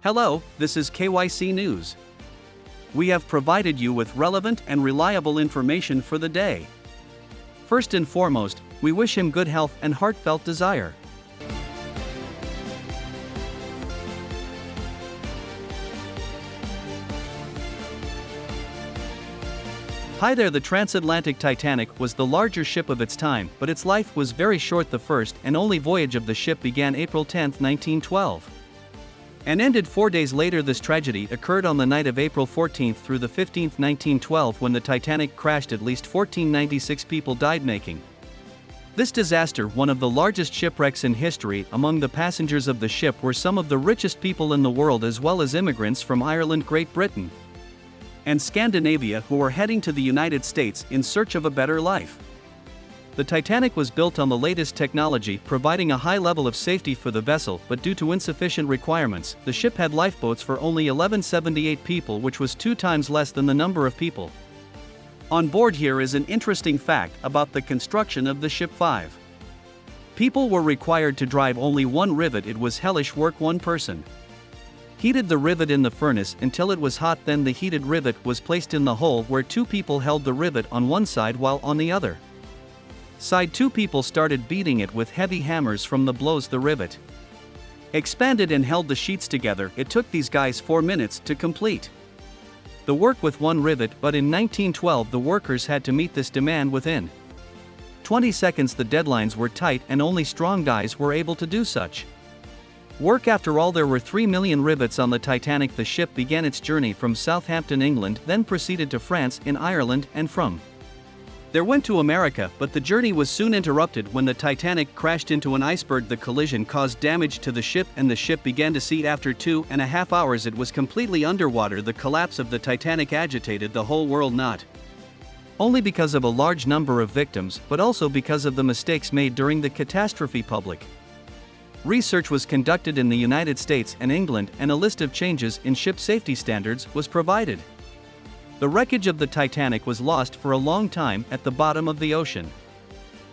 Hello, this is KYC News. We have provided you with relevant and reliable information for the day. First and foremost, we wish him good health and heartfelt desire. Hi there. The transatlantic Titanic was the larger ship of its time, but its life was very short. The first and only voyage of the ship began April 10, 1912. And ended 4 days later. This tragedy occurred on the night of April 14 through the 15th, 1912, when the Titanic crashed. At least 1,496 people died, making this disaster one of the largest shipwrecks in history. Among the passengers of the ship were some of the richest people in the world, as well as immigrants from Ireland, Great Britain, and Scandinavia, who were heading to the United States in search of a better life. The Titanic was built on the latest technology, providing a high level of safety for the vessel, but due to insufficient requirements, the ship had lifeboats for only 1,178 people, which was 2 times less than the number of people on board. Here is an interesting fact about the construction of the ship. 5 people were required to drive only 1 rivet. It was hellish work. 1 person heated the rivet in the furnace until it was hot. Then the heated rivet was placed in the hole, where 2 people held the rivet on one side, while on the other side 2 people started beating it with heavy hammers. From the blows, the rivet expanded and held the sheets together. It took these guys 4 minutes to complete the work with 1 rivet, but in 1912 the workers had to meet this demand within 20 seconds. The deadlines were tight, and only strong guys were able to do such work. After all, there were 3 million rivets on the Titanic. The ship began its journey from Southampton, England, then proceeded to France, in Ireland, and from there went to America, but the journey was soon interrupted when the Titanic crashed into an iceberg. The collision caused damage to the ship, and the ship began to sink. After 2.5 hours it was completely underwater. The collapse of the Titanic agitated the whole world, not only because of a large number of victims, but also because of the mistakes made during the catastrophe. Public research was conducted in the United States and England, and a list of changes in ship safety standards was provided. The wreckage of the Titanic was lost for a long time at the bottom of the ocean,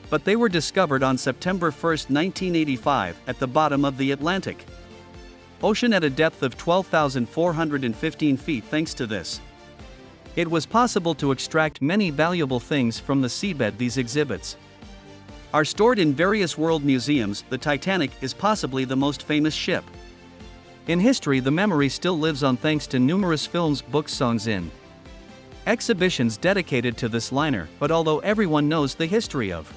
but they were discovered on September 1, 1985, at the bottom of the Atlantic Ocean at a depth of 12,415 feet. Thanks to this, it was possible to extract many valuable things from the seabed. These exhibits are stored in various world museums. The Titanic is possibly the most famous ship in history. The memory still lives on thanks to numerous films, books, songs, and exhibitions dedicated to this liner. But although everyone knows the history of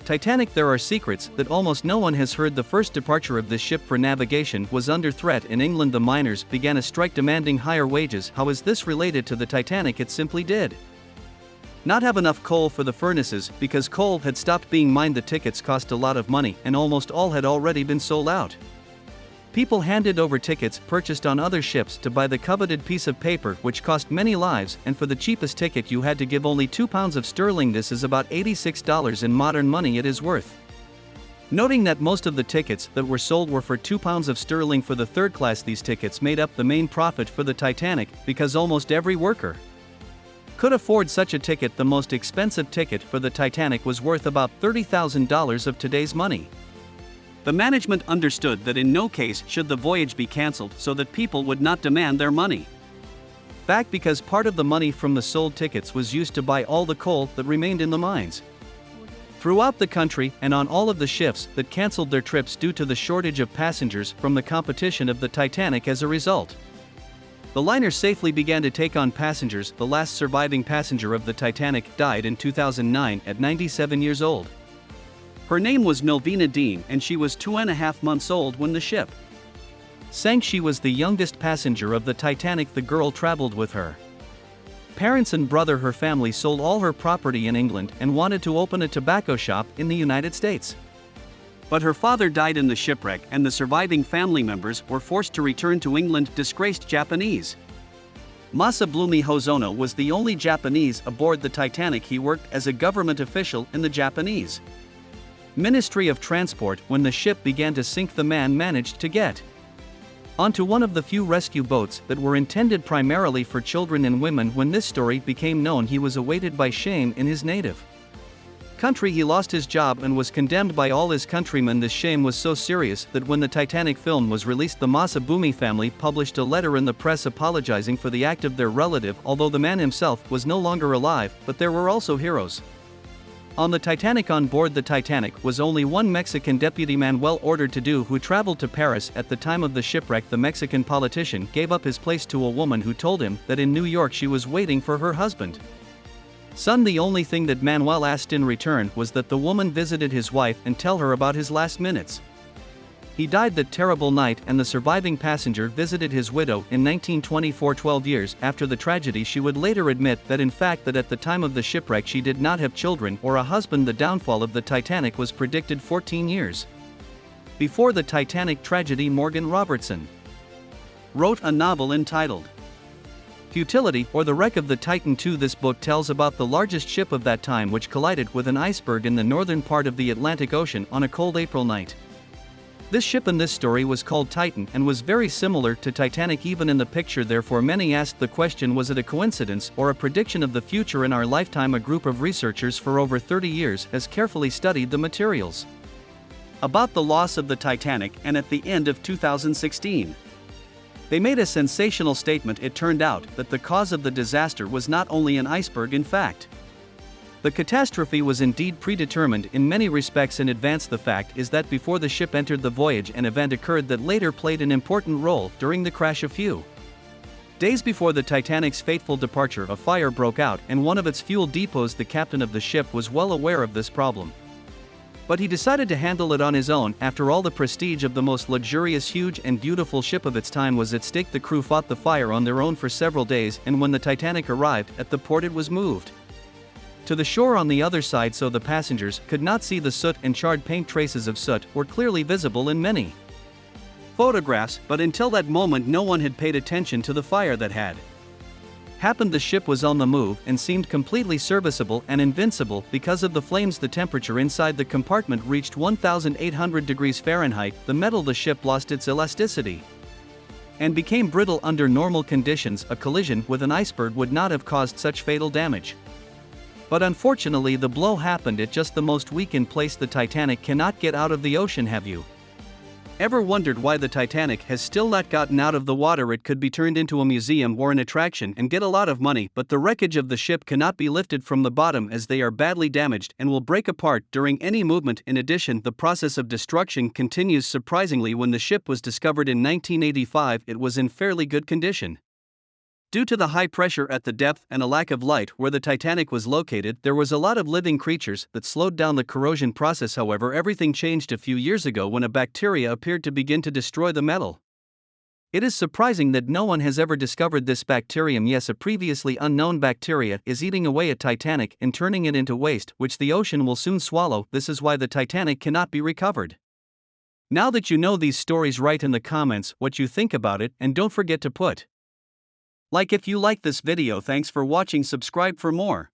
Titanic, there are secrets that almost no one has heard. The first departure of this ship for navigation was under threat. In England, the miners began a strike demanding higher wages. How is this related to the Titanic? It simply did not have enough coal for the furnaces, because coal had stopped being mined. The tickets cost a lot of money, and almost all had already been sold out. People handed over tickets purchased on other ships to buy the coveted piece of paper, which cost many lives, and for the cheapest ticket you had to give only £2. This is about $86 in modern money. It is worth noting that most of the tickets that were sold were for £2 for the third class. These tickets made up the main profit for the Titanic, because almost every worker could afford such a ticket. The most expensive ticket for the Titanic was worth about $30,000 of today's money. The management understood that in no case should the voyage be cancelled, so that people would not demand their money back, because part of the money from the sold tickets was used to buy all the coal that remained in the mines throughout the country, and on all of the ships that cancelled their trips due to the shortage of passengers from the competition of the Titanic. As a result, the liner safely began to take on passengers. The last surviving passenger of the Titanic died in 2009 at 97 years old. Her name was Melvina Dean, and she was 2.5 months old when the ship sank. She was the youngest passenger of the Titanic. The girl traveled with her parents and brother. Her family sold all her property in England and wanted to open a tobacco shop in the United States. But her father died in the shipwreck, and the surviving family members were forced to return to England. Disgraced Japanese Masablumi Hosono was the only Japanese aboard the Titanic. He worked as a government official in the Japanese Ministry of Transport. When the ship began to sink, the man managed to get onto one of the few rescue boats that were intended primarily for children and women. When this story became known, he was awaited by shame in his native country he lost his job and was condemned by all his countrymen. This shame was so serious that when the Titanic film was released, the Masabumi family published a letter in the press apologizing for the act of their relative, although the man himself was no longer alive, but there were also heroes. On the Titanic, on board the Titanic was only one Mexican deputy, Manuel ordered to do, who traveled to Paris at the time of the shipwreck. The Mexican politician gave up his place to a woman who told him that in New York she was waiting for her husband. Son, the only thing that Manuel asked in return was that the woman visited his wife and tell her about his last minutes. He died that terrible night, and the surviving passenger visited his widow in 1924. 12 years after the tragedy, she would later admit that in fact that at the time of the shipwreck she did not have children or a husband. The downfall of the Titanic was predicted 14 years before the Titanic tragedy. Morgan Robertson wrote a novel entitled Futility, or The Wreck of the Titan II. This book tells about the largest ship of that time which collided with an iceberg in the northern part of the Atlantic Ocean on a cold April night. This ship in this story was called Titan and was very similar to Titanic even in the picture. Therefore many asked the question, was it a coincidence or a prediction of the future? In our lifetime, a group of researchers for over 30 years has carefully studied the materials about the loss of the Titanic, and at the end of 2016 they made a sensational statement. It turned out that the cause of the disaster was not only an iceberg. In fact, the catastrophe was indeed predetermined in many respects in advance. The fact is that before the ship entered the voyage, an event occurred that later played an important role during the crash. A few days before the Titanic's fateful departure, a fire broke out in one of its fuel depots. The captain of the ship was well aware of this problem, but he decided to handle it on his own. After all, the prestige of the most luxurious, huge and beautiful ship of its time was at stake. The crew fought the fire on their own for several days, and when the Titanic arrived at the port, it was moved to the shore on the other side so the passengers could not see the soot and charred paint. Traces of soot were clearly visible in many photographs, but until that moment no one had paid attention to the fire that had happened. The ship was on the move and seemed completely serviceable and invincible because of the flames. The temperature inside the compartment reached 1,800 degrees Fahrenheit. The metal the ship lost its elasticity and became brittle under normal conditions. A collision with an iceberg would not have caused such fatal damage. But unfortunately the blow happened at just the most weakened place. The Titanic cannot get out of the ocean. Have you ever wondered why the Titanic has still not gotten out of the water? It could be turned into a museum or an attraction and get a lot of money, but the wreckage of the ship cannot be lifted from the bottom as they are badly damaged and will break apart during any movement. In addition, the process of destruction continues. Surprisingly, when the ship was discovered in 1985, it was in fairly good condition. Due to the high pressure at the depth and a lack of light where the Titanic was located, there was a lot of living creatures that slowed down the corrosion process. However, everything changed a few years ago when a bacteria appeared to begin to destroy the metal. It is surprising that no one has ever discovered this bacterium. Yes, a previously unknown bacteria is eating away at Titanic and turning it into waste, which the ocean will soon swallow. This is why the Titanic cannot be recovered. Now that you know these stories, write in the comments what you think about it, and don't forget to put like if you like this video. Thanks for watching. Subscribe for more.